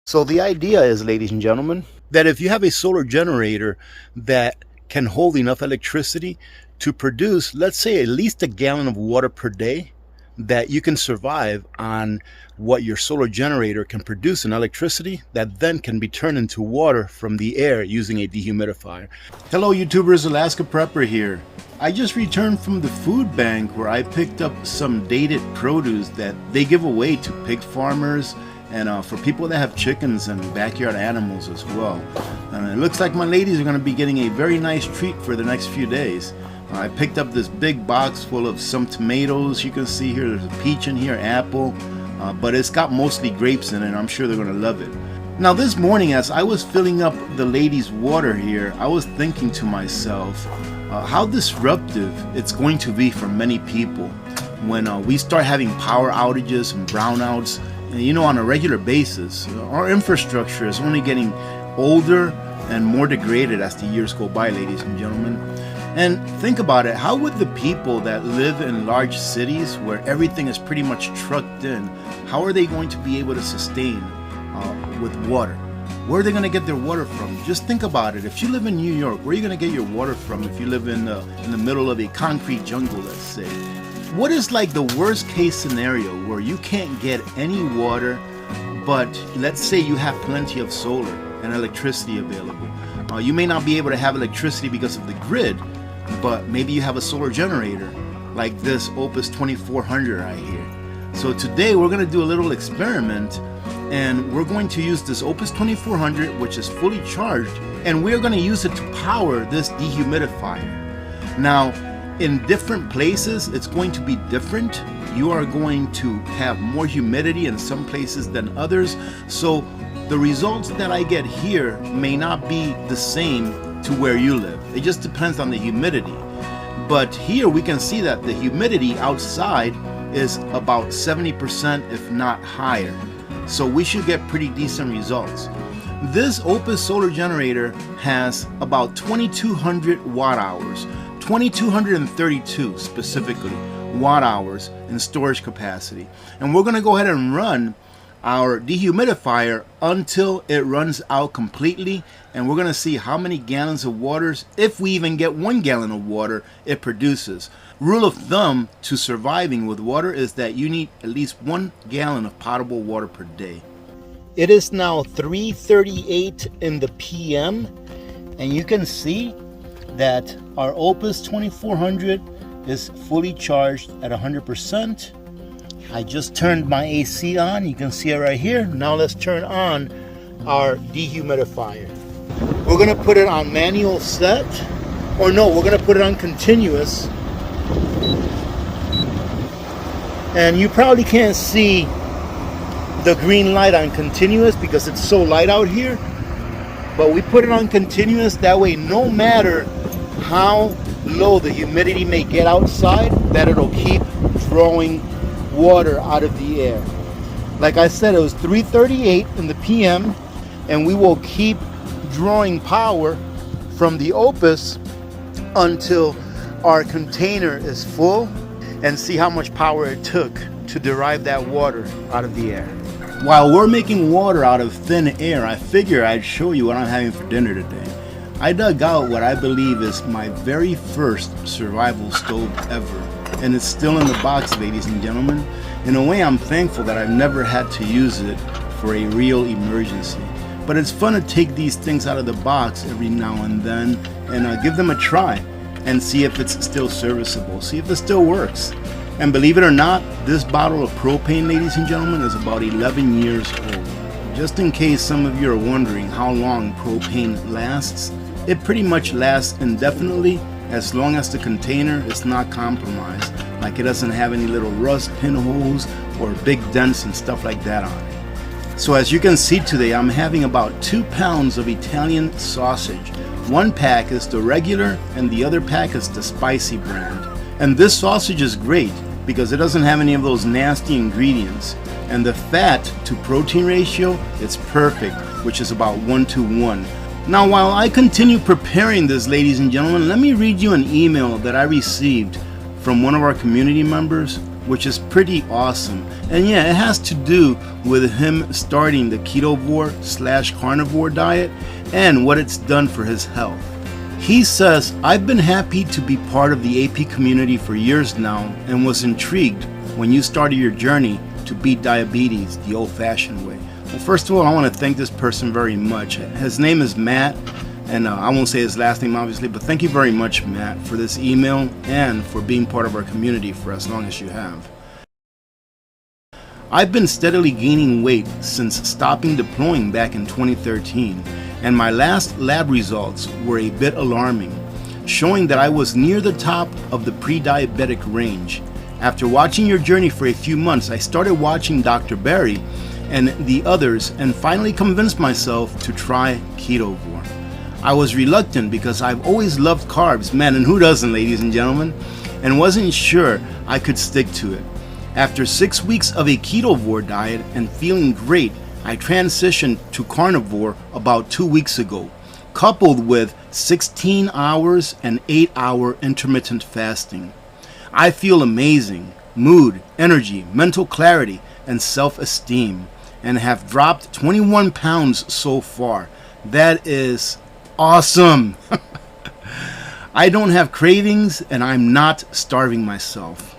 So the idea is, ladies and gentlemen, that if you have a solar generator that can hold enough electricity to produce, let's say, at least a gallon of water per day, that you can survive on what your solar generator can produce in electricity that then can be turned into water from the air using a dehumidifier. Hello YouTubers, Alaska Prepper here. I just returned from the food bank where I picked up some dated produce that they give away to pig farmers and for people that have chickens and backyard animals as well. And it looks like my ladies are going to be getting a very nice treat for the next few days. I picked up this big box full of some tomatoes. You can see here there's a peach in here, apple, but it's got mostly grapes in it. I'm sure they're going to love it. Now this morning, as I was filling up the ladies' water here, I was thinking to myself how disruptive it's going to be for many people when we start having power outages and brownouts. And, you know, on a regular basis. Our infrastructure is only getting older and more degraded as the years go by, ladies and gentlemen. And think about it, how would the people that live in large cities where everything is pretty much trucked in, how are they going to be able to sustain with water? Where are they going to get their water from? Just think about it. If you live in New York, where are you going to get your water from if you live in the middle of a concrete jungle, let's say? What is like the worst case scenario where you can't get any water, but let's say you have plenty of solar and electricity available? You may not be able to have electricity because of the grid, but maybe you have a solar generator like this Oupes 2400 right here. So today we're going to do a little experiment, and we're going to use this Oupes 2400, which is fully charged, and we're going to use it to power this dehumidifier. Now, in different places, it's going to be different. You are going to have more humidity in some places than others. So the results that I get here may not be the same to where you live. It just depends on the humidity. But here we can see that the humidity outside is about 70%, if not higher. So we should get pretty decent results. This Oupes solar generator has about 2,200 watt hours. 2,232 specifically watt hours in storage capacity, and we're going to go ahead and run our dehumidifier until it runs out completely, and we're going to see how many gallons of water, if we even get 1 gallon of water, it produces. Rule of thumb to surviving with water is that you need at least 1 gallon of potable water per day. It is now 3:38 in the PM, and you can see that our Oupes 2400 is fully charged at 100%. I just turned my AC on. You can see it right here. Now let's turn on our dehumidifier. We're going to put it on manual set. Or no, we're going to put it on continuous. And you probably can't see the green light on continuous because it's so light out here. But we put it on continuous. That way, no matter how low the humidity may get outside, that it'll keep drawing water out of the air. Like I said, it was 3:38 in the PM, and we will keep drawing power from the Oupes until our container is full, and see how much power it took to derive that water out of the air. While we're making water out of thin air, I figure I'd show you what I'm having for dinner today. I dug out what I believe is my very first survival stove ever, and it's still in the box, ladies and gentlemen. In a way, I'm thankful that I've never had to use it for a real emergency. But it's fun to take these things out of the box every now and then and give them a try and see if it's still serviceable, see if it still works. And believe it or not, this bottle of propane, ladies and gentlemen, is about 11 years old. Just in case some of you are wondering how long propane lasts, it pretty much lasts indefinitely as long as the container is not compromised, like it doesn't have any little rust pinholes or big dents and stuff like that on it. So as you can see today, I'm having about 2 pounds of Italian sausage. One pack is the regular and the other pack is the spicy brand. And this sausage is great because it doesn't have any of those nasty ingredients. And the fat to protein ratio is perfect, which is about 1:1. Now, while I continue preparing this, ladies and gentlemen, let me read you an email that I received from one of our community members which is pretty awesome. And yeah, it has to do with him starting the ketovore/carnivore diet and what it's done for his health. He says, "I've been happy to be part of the AP community for years now and was intrigued when you started your journey to beat diabetes the old-fashioned way." Well, first of all, I want to thank this person very much. His name is Matt, and I won't say his last name obviously, but thank you very much, Matt, for this email and for being part of our community for as long as you have. I've been steadily gaining weight since stopping deploying back in 2013, and my last lab results were a bit alarming, showing that I was near the top of the pre-diabetic range. After watching your journey for a few months, I started watching Dr. Barry and the others and finally convinced myself to try ketovore. I was reluctant because I've always loved carbs, man, and who doesn't, ladies and gentlemen, and wasn't sure I could stick to it. After 6 weeks of a ketovore diet and feeling great, I transitioned to carnivore about 2 weeks ago, coupled with 16 hours and 8-hour intermittent fasting. I feel amazing, mood, energy, mental clarity, and self-esteem, and have dropped 21 pounds so far. That is awesome. I don't have cravings and I'm not starving myself.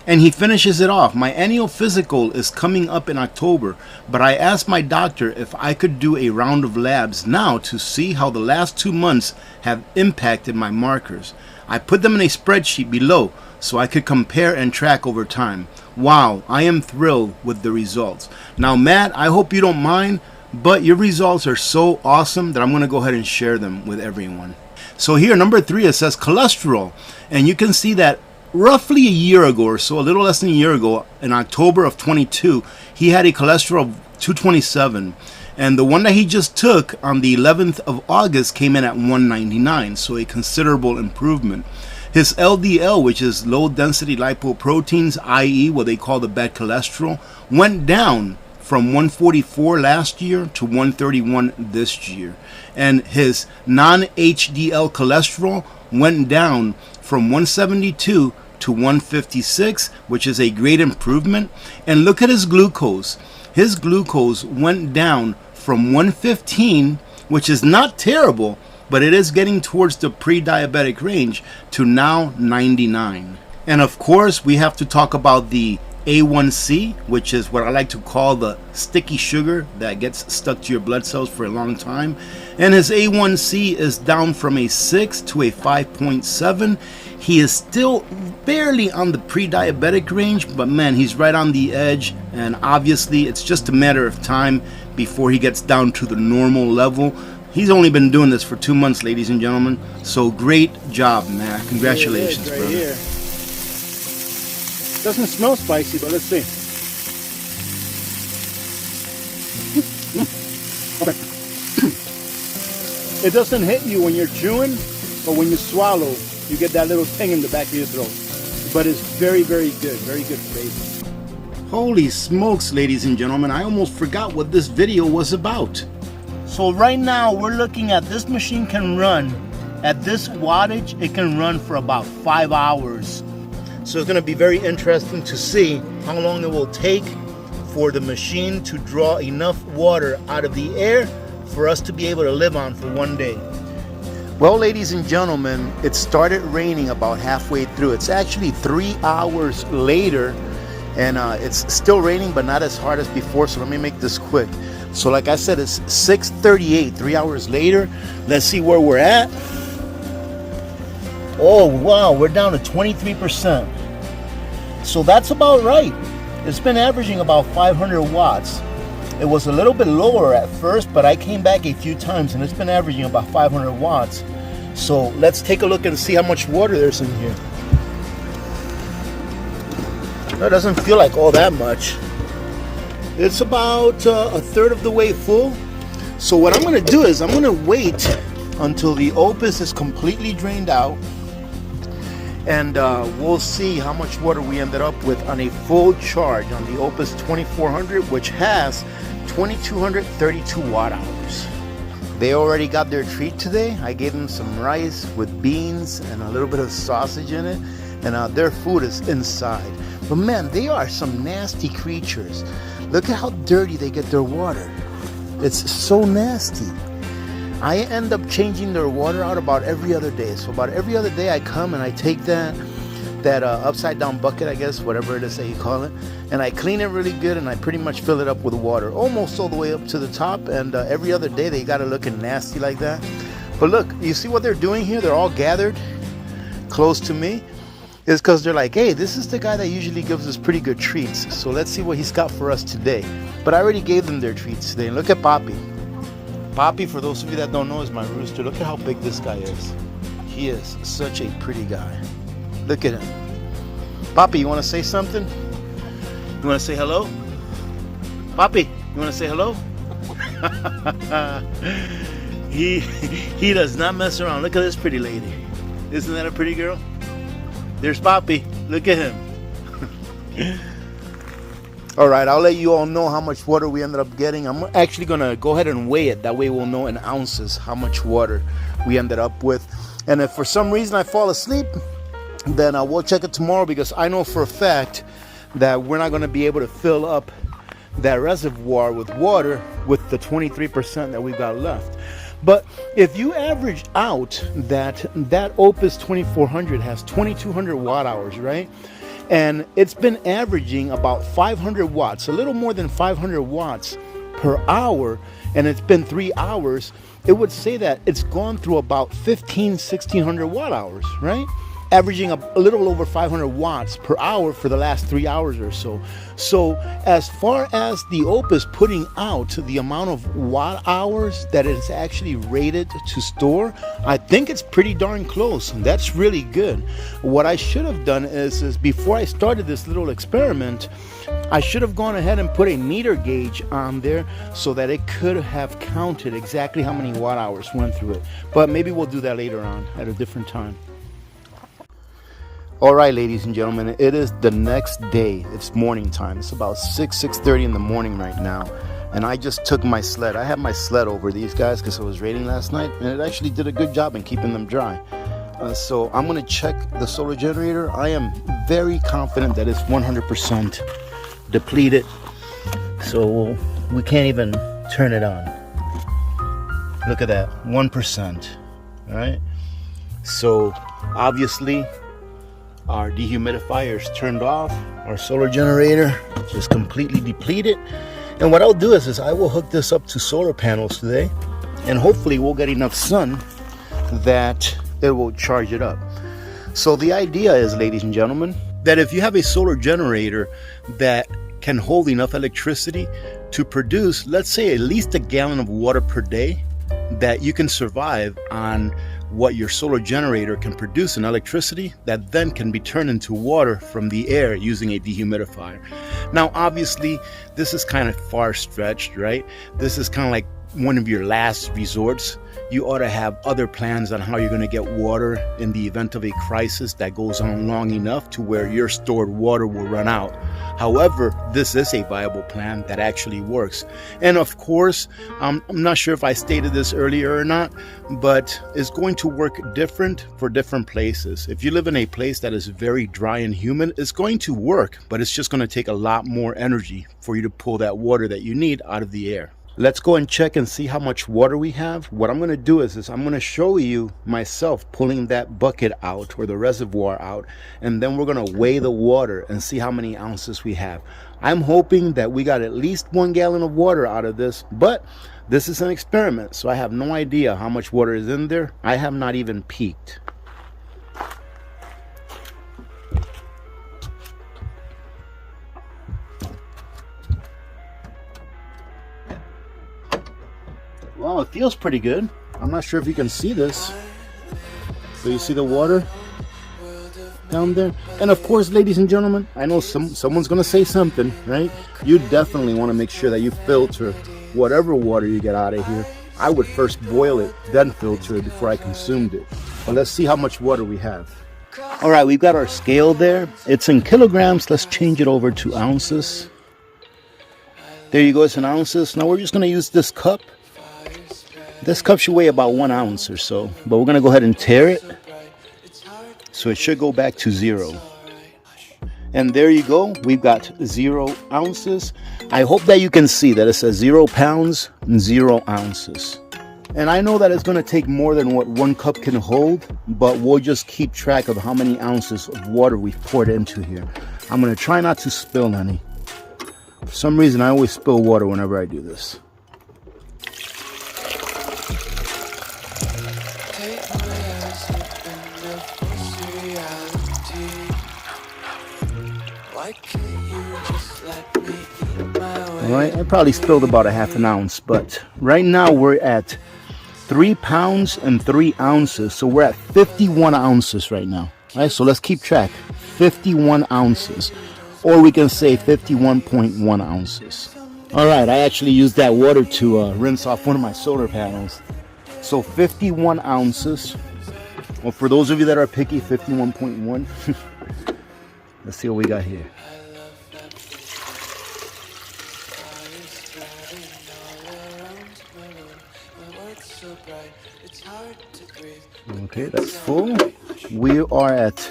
And he finishes it off. My annual physical is coming up in October, but I asked my doctor if I could do a round of labs now to see how the last 2 months have impacted my markers. I put them in a spreadsheet below so I could compare and track over time. Wow, I am thrilled with the results. Now, Matt, I hope you don't mind, but your results are so awesome that I'm going to go ahead and share them with everyone. So here, number 3, it says cholesterol, and you can see that roughly a year ago or so, a little less than a year ago, in October of 22, he had a cholesterol of 227, and the one that he just took on the 11th of August came in at 199, so a considerable improvement. His LDL, which is low density lipoproteins, i.e. what they call the bad cholesterol, went down from 144 last year to 131 this year, and his non-HDL cholesterol went down from 172 to 156, which is a great improvement. And look at his glucose. His glucose went down from 115, which is not terrible, but it is getting towards the pre-diabetic range, to now 99. And of course, we have to talk about the A1C, which is what I like to call the sticky sugar that gets stuck to your blood cells for a long time. And his A1C is down from a 6 to a 5.7. He is still barely on the pre-diabetic range, but man, he's right on the edge, and obviously it's just a matter of time before he gets down to the normal level. He's only been doing this for 2 months, ladies and gentlemen, so great job, man. Congratulations, right brother. Here. Doesn't smell spicy, but let's see. Okay. It doesn't hit you when you're chewing, but when you swallow, you get that little thing in the back of your throat. But it's very, very good flavor. Holy smokes, ladies and gentlemen, I almost forgot what this video was about. So right now we're looking at this machine can run at this wattage. It can run for about 5 hours. So it's going to be very interesting to see how long it will take for the machine to draw enough water out of the air for us to be able to live on for 1 day. Well, ladies and gentlemen, it started raining about halfway through. It's actually 3 hours later, and it's still raining, but not as hard as before, so let me make this quick. So like I said, it's 6:38, 3 hours later. Let's see where we're at. Oh, wow, we're down to 23%. So that's about right. It's been averaging about 500 watts. It was a little bit lower at first, but I came back a few times and it's been averaging about 500 watts. So let's take a look and see how much water there's in here. It doesn't feel like all that much. It's about a third of the way full. So what I'm going to do is I'm going to wait until the Oupes is completely drained out, and we'll see how much water we ended up with on a full charge on the Oupes 2400, which has 2232 watt hours. They already got their treat today. I gave them some rice with beans and a little bit of sausage in it, and their food is inside. But man, they are some nasty creatures. Look at how dirty they get their water. It's so nasty. I end up changing their water out about every other day. So about every other day I come and I take that upside down bucket, I guess, whatever it is that you call it, and I clean it really good, and I pretty much fill it up with water, almost all the way up to the top. And every other day they got it looking nasty like that. But look, you see what they're doing here? They're all gathered close to me. It's because they're like, hey, this is the guy that usually gives us pretty good treats, so let's see what he's got for us today. But I already gave them their treats today. And look at Poppy. Poppy, for those of you that don't know, is my rooster. Look at how big this guy is. He is such a pretty guy. Look at him. Poppy, you want to say something? You want to say hello? Poppy, you want to say hello? He does not mess around. Look at this pretty lady. Isn't that a pretty girl? There's Poppy. Look at him. All right, I'll let you all know how much water we ended up getting. I'm actually going to go ahead and weigh it. That way we'll know in ounces how much water we ended up with. And if for some reason I fall asleep, then I will check it tomorrow, because I know for a fact that we're not going to be able to fill up that reservoir with water with the 23% that we've got left. But if you average out that Oupes 2400 has 2200 watt hours, right? And it's been averaging about 500 watts, a little more than 500 watts per hour, and it's been 3 hours, it would say that it's gone through about 1600 watt hours, right? Averaging a little over 500 watts per hour for the last 3 hours or so. So as far as the Oupes putting out the amount of watt hours that it's actually rated to store, I think it's pretty darn close. That's really good. What I should have done is before I started this little experiment, I should have gone ahead and put a meter gauge on there so that it could have counted exactly how many watt hours went through it. But maybe we'll do that later on at a different time. All right, ladies and gentlemen, it is the next day. It's morning time. It's about 6:30 in the morning right now. And I just took my sled. I had my sled over these guys because it was raining last night, and it actually did a good job in keeping them dry. So I'm going to check the solar generator. I am very confident that it's 100% depleted. So we can't even turn it on. Look at that, 1%. All right. So obviously, our dehumidifier is turned off. Our solar generator is completely depleted. And what I'll do is I will hook this up to solar panels today, and hopefully we'll get enough sun that it will charge it up. So the idea is, ladies and gentlemen, that if you have a solar generator that can hold enough electricity to produce, let's say, at least a gallon of water per day, that you can survive on what your solar generator can produce in electricity that then can be turned into water from the air using a dehumidifier. Now, obviously, this is kind of far-stretched, right? This is kind of like one of your last resorts. You ought to have other plans on how you're going to get water in the event of a crisis that goes on long enough to where your stored water will run out. However, this is a viable plan that actually works. And of course, I'm not sure if I stated this earlier or not, but it's going to work different for different places. If you live in a place that is very dry and humid, it's going to work, but it's just going to take a lot more energy for you to pull that water that you need out of the air. Let's go and check and see how much water we have. What I'm going to do is I'm going to show you myself pulling that bucket out, or the reservoir out, and then we're going to weigh the water and see how many ounces we have. I'm hoping that we got at least 1 gallon of water out of this, but this is an experiment, so I have no idea how much water is in there. I have not even peeked. Well, it feels pretty good. I'm not sure if you can see this. So you see the water down there? And of course, ladies and gentlemen, I know someone's going to say something, right? You definitely want to make sure that you filter whatever water you get out of here. I would first boil it, then filter it before I consumed it. But let's see how much water we have. All right, we've got our scale there. It's in kilograms. Let's change it over to ounces. There you go, it's in ounces. Now we're just going to use this cup. This cup should weigh about 1 ounce or so, but we're going to go ahead and tare it, so it should go back to 0. And there you go. We've got 0 ounces. I hope that you can see that it says 0 pounds, 0 ounces. And I know that it's going to take more than what 1 cup can hold, but we'll just keep track of how many ounces of water we've poured into here. I'm going to try not to spill any. For some reason, I always spill water whenever I do this. Alright, I probably spilled about a half an ounce, but right now we're at 3 pounds and 3 ounces, so we're at 51 ounces right now. Alright, so let's keep track. 51 ounces, or we can say 51.1 ounces. Alright, I actually used that water to rinse off one of my solar panels. So 51 ounces. Well, for those of you that are picky, 51.1. Let's see what we got here. Okay, that's full. We are at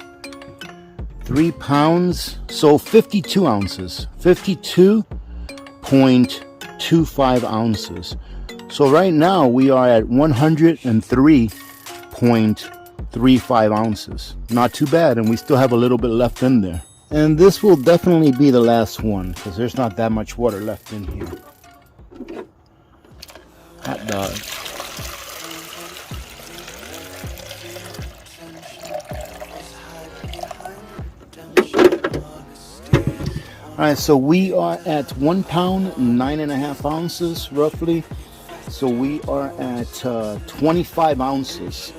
3 pounds, so 52 ounces. 52.25 ounces. So right now we are at 103.35 ounces. Not too bad, and we still have a little bit left in there. And this will definitely be the last one, because there's not that much water left in here. Hot dog. Alright, so we are at 1 pound, 9.5 ounces roughly. So we are at 25 ounces.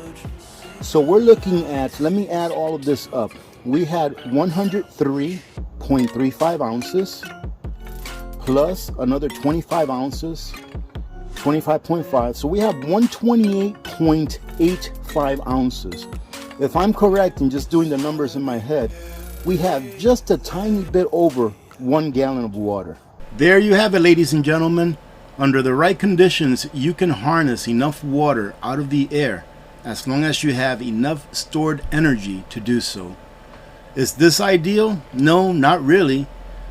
So we're looking at, let me add all of this up. We had 103.35 ounces plus another 25 ounces, 25.5. So we have 128.85 ounces. If I'm correct in just doing the numbers in my head, we have just a tiny bit over 1 gallon of water. There you have it, ladies and gentlemen. Under the right conditions, you can harness enough water out of the air as long as you have enough stored energy to do so. Is this ideal? No, not really,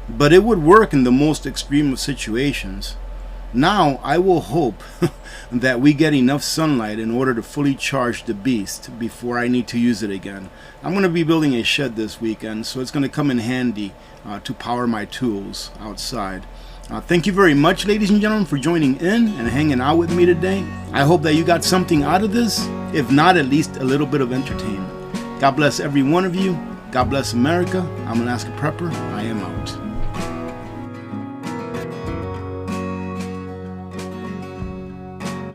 but it would work in the most extreme of situations. Now, I will hope that we get enough sunlight in order to fully charge the beast before I need to use it again. I'm going to be building a shed this weekend, so it's going to come in handy to power my tools outside. Thank you very much, ladies and gentlemen, for joining in and hanging out with me today. I hope that you got something out of this, if not at least a little bit of entertainment. God bless every one of you. God bless America. I'm Alaska Prepper. I am out.